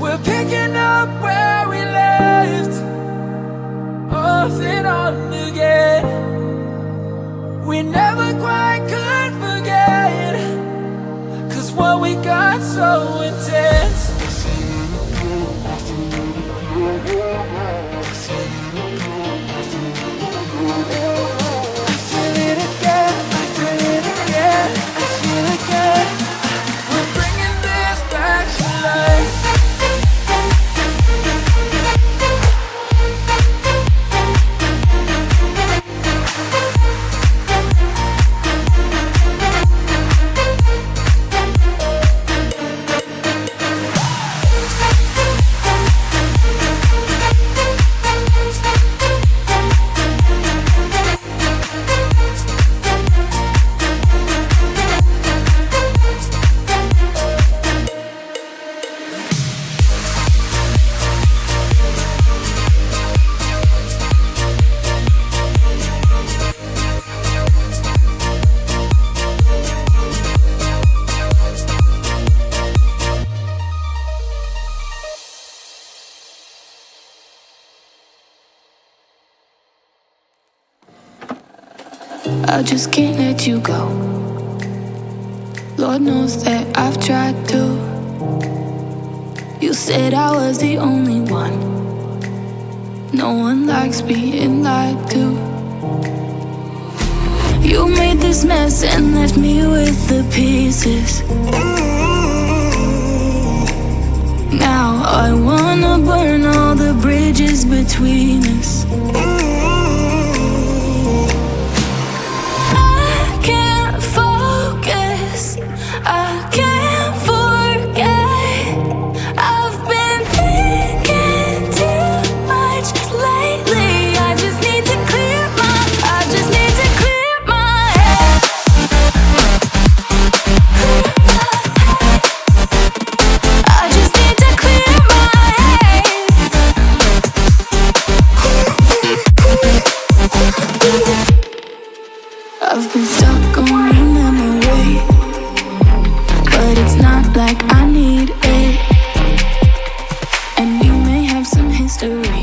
We're picking up where we left, off and on again. We never quite could forget, 'cause what we got so intense. I feel it again, I feel it again, I feel it again. We're bringing this back to life. I just can't let you go. Lord knows that I've tried to. You said I was the only one. No one likes being lied to. You made this mess and left me with the pieces. Now I wanna burn all the bridges between us. I've been stuck on your memory, but it's not like I need it. And we may have some history.